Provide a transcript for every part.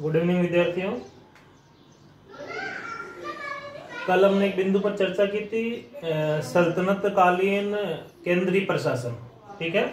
Good evening विद्यार्थियों। कल हमने एक बिंदु पर चर्चा की थी, सल्तनत कालीन केंद्रीय प्रशासन। ठीक है,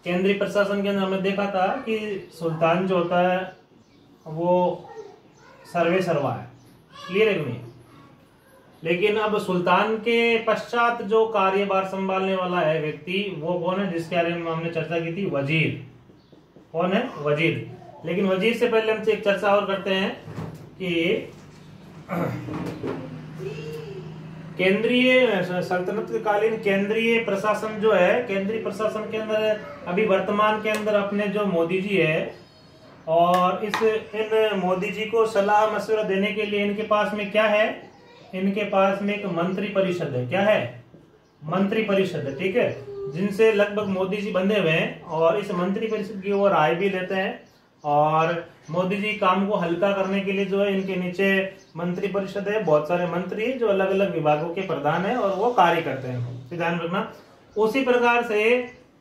केंद्रीय प्रशासन के अंदर हमने देखा था कि सुल्तान जो होता है वो सर्वे सर्वा है, क्लियर है कि नहीं। लेकिन अब सुल्तान के पश्चात जो कार्यभार संभालने वाला है व्यक्ति वो कौन है, जिसके बारे में हमने चर्चा की थी, वजीर। कौन है? वजीर। लेकिन वजीर से पहले हमसे एक चर्चा और करते हैं कि केंद्रीय सल्तनत कालीन केंद्रीय प्रशासन जो है, केंद्रीय प्रशासन के अंदर अभी वर्तमान के अंदर अपने जो मोदी जी है, और इन मोदी जी को सलाह मशवरा देने के लिए इनके पास में क्या है, इनके पास में एक मंत्री परिषद है। क्या है? मंत्री परिषद है। ठीक है, जिनसे लगभग मोदी जी बंधे हुए हैं, और इस मंत्री परिषद की वो राय भी लेते हैं, और मोदी जी काम को हल्का करने के लिए जो है इनके नीचे मंत्री परिषद है, बहुत सारे मंत्री हैं जो अलग अलग विभागों के प्रधान हैं और वो कार्य करते हैं, ध्यान रखना। उसी प्रकार से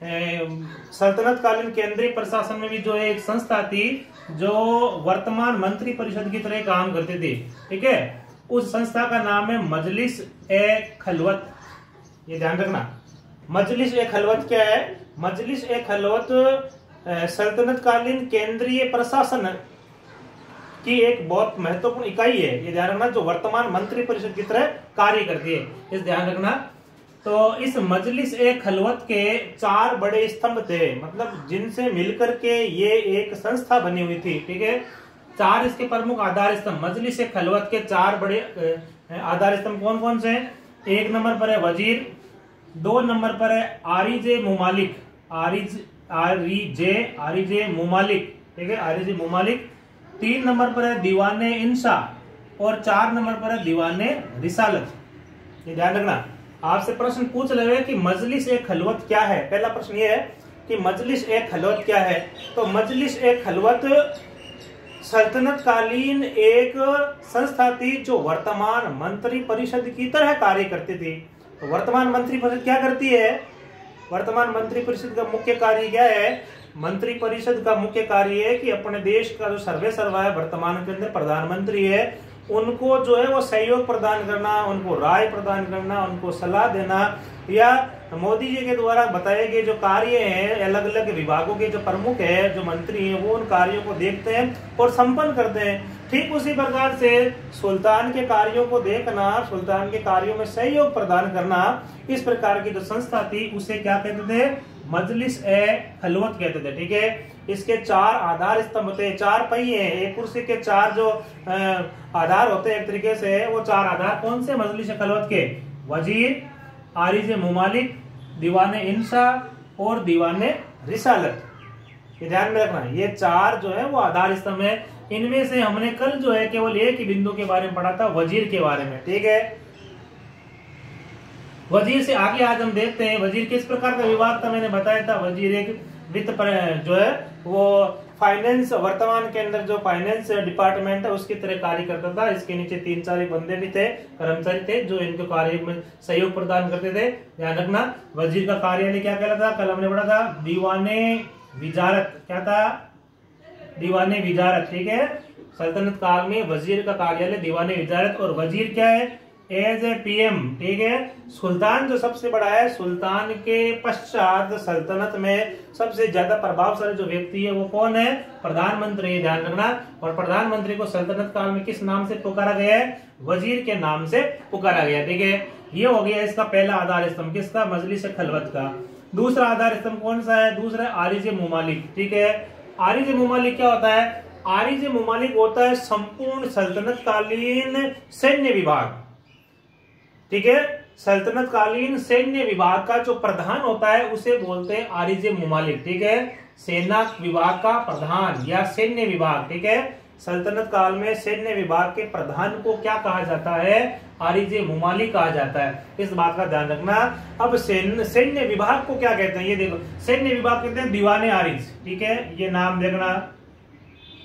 सल्तनत कालीन केंद्रीय प्रशासन में भी जो है एक संस्था थी जो वर्तमान मंत्री परिषद की तरह काम करती थी। ठीक है, उस संस्था का नाम है मजलिस ए खलवत। ये ध्यान रखना, मजलिस ए खलवत क्या है? मजलिस ए खलवत सल्तनत कालीन केंद्रीय प्रशासन की एक बहुत महत्वपूर्ण इकाई है, ये ध्यान रखना, जो वर्तमान मंत्री परिषद की तरह कार्य करती है, इस ध्यान रखना। तो इस मजलिस ए खलवत के 4 बड़े स्तंभ थे, मतलब जिनसे मिलकर के ये एक संस्था बनी हुई थी। ठीक है, 4 इसके प्रमुख आधार स्तंभ, मजलिस ए खलवत के 4 बड़े आधार स्तंभ कौन कौन से हैं? 1 नंबर पर है वजीर, 2 नंबर पर है आरिजे मुमालिक, आरिजे मुमालिक। ठीक है, आरिजे मुमालिक। 3 नंबर पर है दीवाने इंशा, और 4 नंबर पर है दीवाने रिसालत। ये ध्यान रखना, आपसे प्रश्न पूछ रहे हैं कि मजलिस ए खलवत क्या है। पहला प्रश्न ये है कि मजलिस ए खलवत क्या है। तो मजलिस ए खलवत सल्तनत कालीन एक संस्था थी जो वर्तमान मंत्री परिषद की तरह कार्य करती थी। तो वर्तमान मंत्री परिषद क्या करती है? वर्तमान मंत्री परिषद का मुख्य कार्य क्या है? मंत्री परिषद का मुख्य कार्य है कि अपने देश का जो सर्वे सर्वा है, वर्तमान के अंदर प्रधानमंत्री है, उनको जो है वो सहयोग प्रदान करना, उनको राय प्रदान करना, उनको सलाह देना, या मोदी जी के द्वारा बताए गए जो कार्य हैं, अलग अलग विभागों के जो प्रमुख है, जो मंत्री हैं, वो उन कार्यों को देखते हैं और संपन्न करते हैं। ठीक उसी प्रकार से सुल्तान के कार्यों को देखना, सुल्तान के कार्यों में सहयोग प्रदान करना, इस प्रकार की जो संस्था थी उसे क्या कहते थे? मजलिस ए खलवत कहते थे। ठीक है, इसके 4 आधार स्तंभ थे, 4 पहिए हैं, एक कुर्सी के 4 जो आधार होते हैं, एक तरीके से वो 4 आधार कौन से? मजलिस ए खलवत के वजीर, आरिजे मुमालिक, दीवाने इंशा और दीवाने रिसालत। ये ध्यान में रखना, ये 4 जो है वो आधार स्तंभ है। इनमें से हमने कल जो है केवल एक ही बिंदु के बारे में पढ़ा था, वजीर के बारे में। ठीक है, वजीर से आगे आज हम देखते हैं वजीर किस प्रकार का विभाग था। मैंने बताया था वजीर एक वित्त पर जो है वो फाइनेंस, वर्तमान के अंदर जो फाइनेंस डिपार्टमेंट है उसकी तरह कार्य करता था। इसके नीचे 3-4 बंदे भी थे, कर्मचारी थे, जो इनके कार्य में सहयोग प्रदान करते थे। ध्यान रखना, वजीर का कार्यालय क्या कहलाता था? कल हमने पढ़ा था दीवाने विजारत। क्या था? दीवाने विजारत। ठीक है, सल्तनत काल में वजीर का कार्यालय दीवाने विजारत, और वजीर क्या है? As a PM. ठीक है, सुल्तान जो सबसे बड़ा है, सुल्तान के पश्चात सल्तनत में सबसे ज्यादा प्रभावशाली जो व्यक्ति है वो कौन है? प्रधानमंत्री। ध्यान रखना, और प्रधानमंत्री को सल्तनत काल में किस नाम से पुकारा गया है? वजीर के नाम से पुकारा गया। ठीक है, ये हो गया इसका पहला आधार स्तंभ, किसका? मजलिस खलवत का। दूसरा आधार स्तंभ कौन सा है? दूसरा आरिजे मुमालिक। ठीक है, आरिजे मुमालिक क्या होता है? आरिजे मुमालिक होता है संपूर्ण सल्तनत कालीन सैन्य विभाग। ठीक है, सल्तनत कालीन सैन्य विभाग का जो प्रधान होता है उसे बोलते हैं आरिजे मुमालिक। ठीक है, सेना विभाग का प्रधान या सैन्य विभाग। ठीक है, सल्तनत काल में सैन्य विभाग के प्रधान को क्या कहा जाता है? आरिजे मुमालिक कहा जाता है। इस बात का ध्यान रखना। अब सैन्य विभाग को क्या कहते हैं? ये देखो, सैन्य विभाग कहते हैं दीवाने आरिज। ठीक है, ये नाम देखना,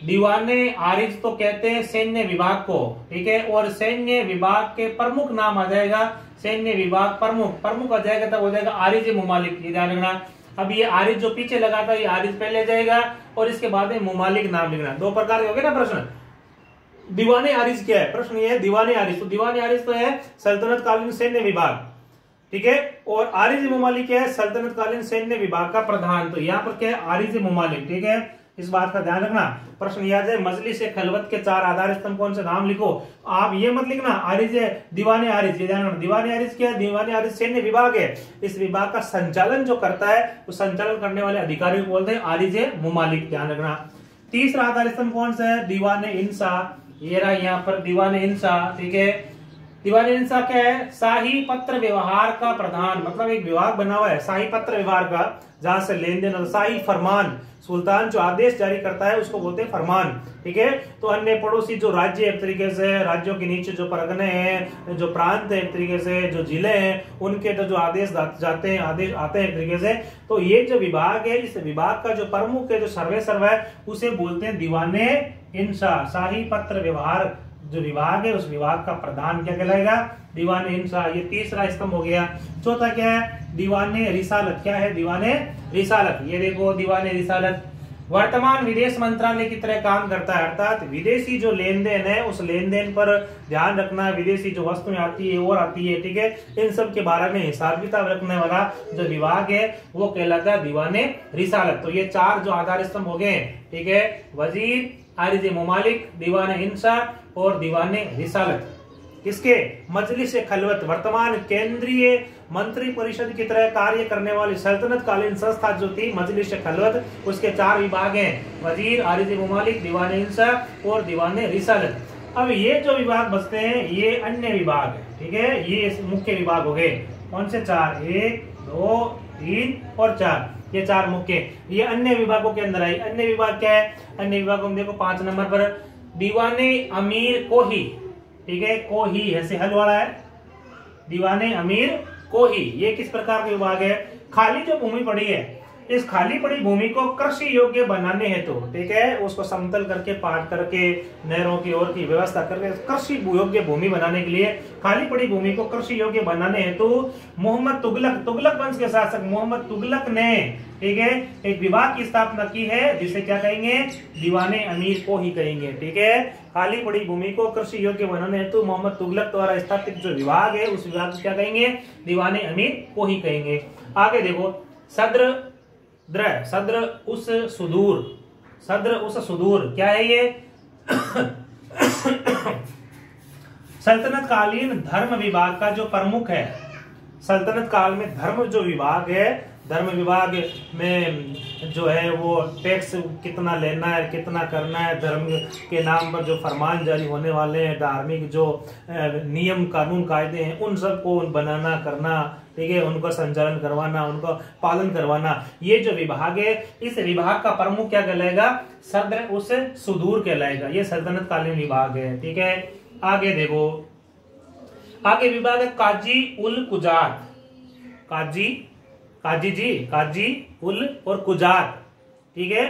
दीवाने आरिज तो कहते हैं सैन्य विभाग को। ठीक है, और सैन्य विभाग के प्रमुख नाम आ जाएगा, सैन्य विभाग प्रमुख, प्रमुख आ जाएगा तब हो जाएगा आरिजे मुमालिक। ये ध्यान रखना, अब ये आरिज जो पीछे लगा था, ये आरिज पहले जाएगा और इसके बाद में मुमालिक नाम लिखना। दो प्रकार के हो गए ना प्रश्न। दीवाने आरिज क्या है, प्रश्न ये है दीवाने आरिज। तो दीवाने आरिज तो है सल्तनत कालीन सैन्य विभाग, ठीक है। और आरिज मुमालिक क्या है, सल्तनत कालीन सैन्य विभाग का प्रधान। तो यहाँ पर क्या है, आरिज मुमालिक, ठीक है, इस बात का ध्यान रखना। प्रश्न याद है मजलिस खलवत के 4 आधार स्तंभ कौन से, नाम लिखो। आप ये मत लिखना आरिज है दीवाने आरिज, ये ध्यान रखना। दीवाने आरिज क्या है, दीवाने आरिज सैन्य विभाग है। इस विभाग का संचालन जो करता है, वो संचालन करने वाले अधिकारी को बोलते हैं आरिज मुमालिक, ध्यान रखना। तीसरा आधार स्तंभ कौन सा है, दीवाने इंसा। ये रहा यहाँ पर दीवाने इंसा, ठीक है। दीवाने इंसा क्या है, शाही पत्र व्यवहार का प्रधान, मतलब एक विभाग बना हुआ है शाही पत्र व्यवहार का, जहां से लेन देन, शाही फरमान, सुल्तान जो आदेश जारी करता है उसको बोलते हैं फरमान, ठीक है। तो अन्य पड़ोसी जो राज्य एक तरीके से, राज्यों के नीचे जो परगने हैं, जो प्रांत है एक तरीके से, जो जिले हैं, उनके तो जो आदेश जाते हैं, आदेश आते हैं एक तरीके से। तो ये जो विभाग है, इस विभाग का जो प्रमुख है, जो सर्वेसर्वा है, उसे बोलते हैं दीवाने इंसा। शाही पत्र व्यवहार जो विभाग है, उस विभाग का प्रधान क्या कहलाएगा, दीवाने इंसा। ये तीसरा स्तंभ हो गया। चौथा क्या है, दीवाने रिसालत। क्या है, दीवाने रिसालत। ये देखो दीवाने रिसालत वर्तमान विदेश मंत्रालय की तरह काम करता है, अर्थात विदेशी जो लेन देन है उस लेन देन पर ध्यान रखना, विदेशी जो वस्तुएं आती है और आती है, ठीक है, इन सब के बारे में हिसाब किताब रखने वाला जो विभाग है वो कहलाता है दीवाने रिसालत। तो ये 4 जो आधार स्तंभ हो गए, ठीक है, वजीर, आरिज मुमालिक, दीवाने इंसा और दीवाने रिसालत। किसके, मजलिस खलवत, वर्तमान केंद्रीय मंत्री परिषद की तरह कार्य करने वाली सल्तनत कालीन संस्था जो थी मजलिस खलवत, उसके 4 विभाग हैं, वजीर, आरिज मुमालिक, दीवाने इंसा और दीवाने रिसालत। अब ये जो विभाग बचते हैं ये अन्य विभाग है, ठीक है, ये मुख्य विभाग हो गए। कौन से 4, 1, 2, 3 और 4, ये 4 मुख्य। ये अन्य विभागों के अंदर आई। अन्य विभाग क्या है, अन्य विभागों में देखो 5 नंबर पर दीवाने अमीर कोही, ठीक है, कोही ऐसे हल वाला है, दीवाने अमीर कोही। ये किस प्रकार का विभाग है, खाली जो भूमि पड़ी है, इस खाली पड़ी भूमि को कृषि योग्य बनाने हेतु, ठीक है, उसको समतल करके पाट करके नहरों की ओर की व्यवस्था करके कृषि योग्य भूमि बनाने के लिए, खाली पड़ी भूमि को कृषि योग्य बनाने हेतु मोहम्मद तुगलक, तुगलक वंश के शासक मोहम्मद तुगलक ने, ठीक है, एक विभाग की स्थापना की है जिसे क्या कहेंगे, दीवाने अमीर को ही कहेंगे, ठीक है। खाली पड़ी भूमि को कृषि योग्य बनाने हेतु मोहम्मद तुगलक द्वारा स्थापित जो विभाग है उस विभाग को क्या कहेंगे, दीवाने अमीर को ही कहेंगे। आगे देखो सद्र द्र, सद्र उस सुदूर, सद्र उस सुदूर क्या है ये सल्तनत कालीन धर्म विभाग का जो प्रमुख है। सल्तनत काल में धर्म जो विभाग है, धर्म विभाग में जो है वो टैक्स कितना लेना है, कितना करना है, धर्म के नाम पर जो फरमान जारी होने वाले हैं, धार्मिक जो नियम कानून कायदे हैं, उन सबको बनाना करना, ठीक है, उनका संचालन करवाना, उनका पालन करवाना, ये जो विभाग है, इस विभाग का प्रमुख क्या कहलाएगा, सद्र उस सुदूर कहलाएगा। ये सल्तनत कालीन विभाग है, ठीक है। आगे देखो, आगे विभाग है काजी उल कुजात, काजी, काजी जी, काजी उल और कुजात, ठीक है,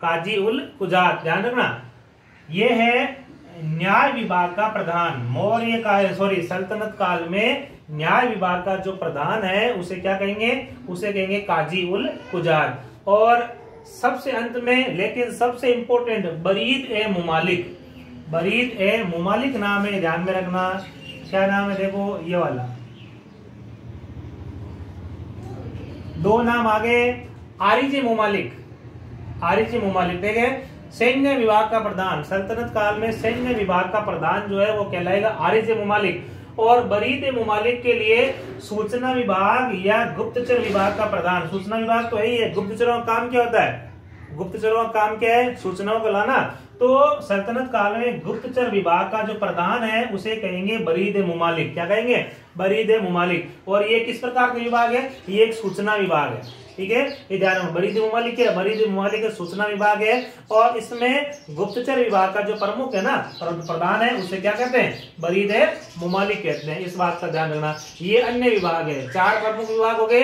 काजी उल कुजात, ध्यान रखना। ये है न्याय विभाग का प्रधान। मौर्य का, सॉरी, सल्तनत काल में न्याय विभाग का जो प्रधान है उसे क्या कहेंगे, उसे कहेंगे काजी उल कुजात। और सबसे अंत में लेकिन सबसे इंपॉर्टेंट बरीद ए मुमालिक, बरीद ए मुमालिक नाम है, ध्यान में रखना। क्या नाम है, देखो ये वाला, 2 नाम आगे, आरिज मुमालिक, आरिज मुमालिक, देखे, सैन्य विभाग का प्रधान। सल्तनत काल में सैन्य विभाग का प्रधान जो है वो कहलाएगा आरिज मुमालिक। और बरीद मुमालिक के लिए सूचना विभाग या गुप्तचर विभाग का प्रधान। सूचना विभाग तो यही है, गुप्तचरों का काम क्या होता है, गुप्तचरों का काम क्या है, सूचनाओं को लाना। तो सल्तनत काल में गुप्तचर विभाग का जो प्रधान है उसे कहेंगे बरीद मुमालिक। क्या कहेंगे, बरीद मुमालिक। और ये किस प्रकार का विभाग है, ये एक सूचना विभाग है, ठीक है, ये ध्यान रखो। बरीद मुमालिक है, बरीद मुमालिक सूचना विभाग है। और इसमें गुप्तचर विभाग का जो प्रमुख है ना, प्रधान है, उसे क्या कहते हैं, बरीद मुमालिक कहते हैं। इस बात का ध्यान रखना। ये अन्य विभाग है, 4 प्रमुख विभाग हो गए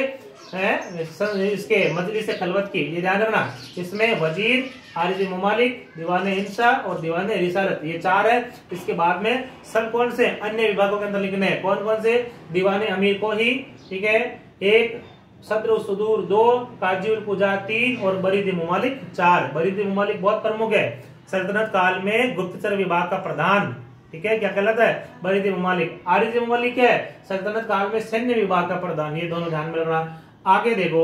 हैं इसके मजलिस खलवत की, ये ध्यान रखना। इसमें वजीर, आरिज मुमालिक, दीवाने इंसा और दीवाने रिसालत, ये 4 है। इसके बाद में सब कौन से अन्य विभागों के अंदर लिखने हैं, कौन कौन से, दीवाने अमीर को ही, ठीक है, 1, सद्र सुदूर 2, काजी उल कुजा 3 और बरीद मुमालिक 4। बरीद मुमालिक बहुत प्रमुख है, सल्तनत काल में गुप्तचर विभाग का प्रधान, ठीक है, क्या कहलाता है, बरीद मुमालिक। आरिज मुमालिक है, सल्तनत काल में सैन्य विभाग का प्रधान। ये दोनों ध्यान में रखना। आगे देखो,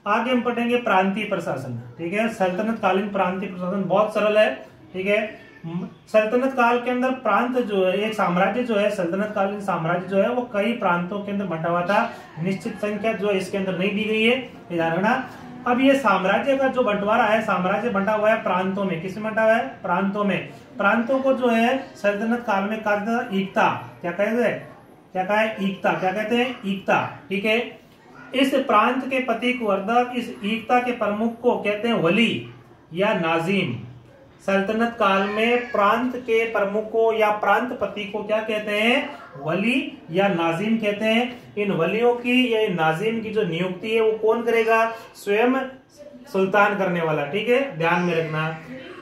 आगे हम पढ़ेंगे प्रांतीय प्रशासन, ठीक है। सल्तनत कालीन प्रांतीय प्रशासन बहुत सरल है, ठीक है। सल्तनत काल के अंदर प्रांत जो है, एक साम्राज्य जो है, सल्तनत कालीन साम्राज्य जो है वो कई प्रांतों के अंदर बंटा हुआ था। निश्चित संख्या जो इसके अंदर नहीं दी गई है, ध्यान रखना। अब ये साम्राज्य का जो बंटवारा है, साम्राज्य बंटा हुआ है प्रांतों में। किसमें बंटा हुआ है, प्रांतों में। प्रांतों को जो है सल्तनत काल में कहा जाता है ईकता। क्या कहते हैं, क्या कहा है, ईकता। क्या कहते हैं, ईकता, ठीक है। इस प्रांत के प्रतीक वर्धक इस ईकता के प्रमुख को कहते हैं वली या नाजिम। सल्तनत काल में प्रांत के प्रमुखों या प्रांत पति को क्या कहते हैं, वली या नाजिम कहते हैं। इन वलियों की या नाजिम की जो नियुक्ति है वो कौन करेगा, स्वयं सुल्तान करने वाला, ठीक है, ध्यान में रखना।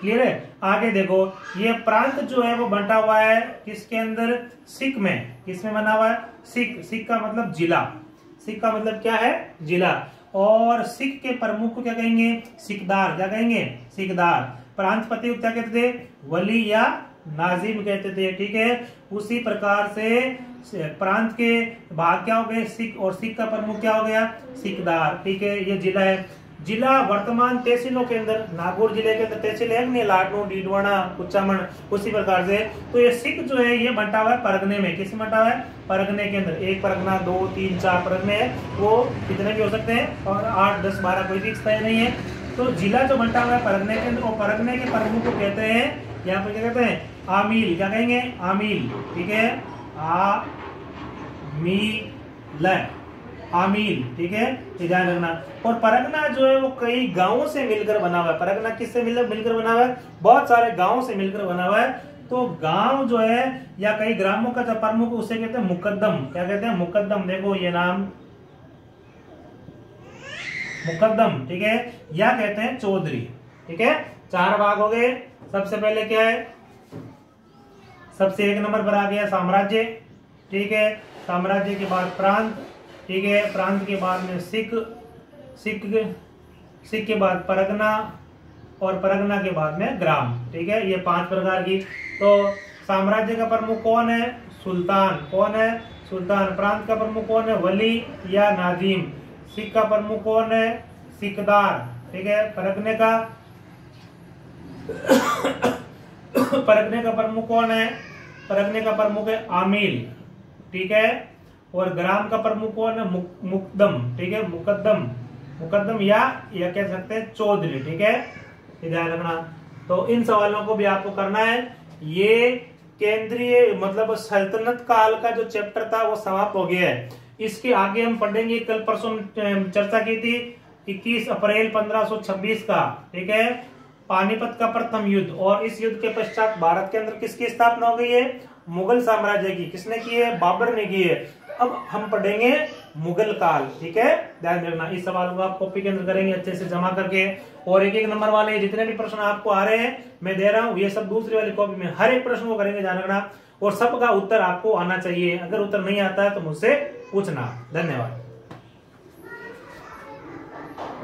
क्लियर है। आगे देखो, ये प्रांत जो है वो बंटा हुआ है किसके अंदर, सिख में। किसमें बना हुआ है, सिख। सिख का मतलब जिला, सिख का मतलब क्या है, जिला। और सिख के प्रमुख को क्या कहेंगे, सिकदार। क्या कहेंगे, सिकदार। प्रांतपति को क्या कहते थे, वली या नाजिम कहते थे, ठीक है। उसी प्रकार से प्रांत के भाग क्या हो गए, सिख, और सिख का प्रमुख क्या हो गया, सिकदार, ठीक है। ये जिला है। जिला वर्तमान तहसीलों के अंदर, नागौर जिले के अंदर तहसील है नहीं, लाडनू, डीडवाना, कुचामन, उसी प्रकार से। तो ये सिख जो है ये बंटा हुआ है परगने में। किस बंटा हुआ है, परगने के अंदर। एक परगना, 2, 3, 4 परगने हैं, वो कितने भी हो सकते हैं, और 8, 10, 12 कोई फिक्स तय नहीं है। तो जिला जो बंटा हुआ है परगने के अंदर, और परगने के प्रमुख को कहते हैं, यहाँ पर क्या कहते हैं, आमील। क्या कहेंगे, आमील, ठीक है, आमील, ठीक है, ध्यान रखना। और परगना जो है वो कई गांवों से मिलकर बना हुआ है। परगना किससे मिलकर बना हुआ है, बहुत सारे गांवों से मिलकर बना हुआ है। तो गांव जो है या कई ग्रामों का जो प्रमुख उसे कहते हैं मुकद्दम। क्या कहते हैं, मुकद्दम। देखो ये नाम मुकद्दम, ठीक है, या कहते हैं चौधरी, ठीक है। 4 भाग हो गए। सबसे पहले क्या है, सबसे 1 नंबर पर आ गया साम्राज्य, ठीक है। साम्राज्य के बाद प्रांत, ठीक है। प्रांत के बाद में सिख, सिख के बाद परगना, और परगना के बाद में ग्राम, ठीक है। ये 5 प्रकार की। तो साम्राज्य का प्रमुख कौन है, सुल्तान। कौन है, सुल्तान। प्रांत का प्रमुख कौन है, वली या नाजिम। सिख का प्रमुख कौन है, सिकदार, ठीक है। परगने का प्रमुख कौन है, परगने का प्रमुख है आमील, ठीक है। और ग्राम का प्रमुख कौन है, मुकद्दम, ठीक है, मुकद्दम या कह सकते हैं चौधरी, ठीक है, ध्यान रखना। तो इन सवालों को भी आपको करना है। ये केंद्रीय मतलब सल्तनत काल का जो चैप्टर था वो समाप्त हो गया है। इसके आगे हम पढ़ेंगे, कल परसों चर्चा की थी 21 अप्रैल 1526 का, ठीक है, पानीपत का प्रथम युद्ध। और इस युद्ध के पश्चात भारत के अंदर किसकी स्थापना हो गई है, मुगल साम्राज्य की। किसने की है, बाबर ने की है। अब हम पढ़ेंगे मुगल काल, ठीक है, ध्यान रखना। इस सवाल को आप कॉपी के अंदर करेंगे अच्छे से जमा करके। और 1-1 नंबर वाले जितने भी प्रश्न आपको आ रहे हैं मैं दे रहा हूं, ये सब दूसरी वाली कॉपी में हर एक प्रश्न को करेंगे, ध्यान रखना। और सबका उत्तर आपको आना चाहिए। अगर उत्तर नहीं आता है तो मुझसे पूछना। धन्यवाद।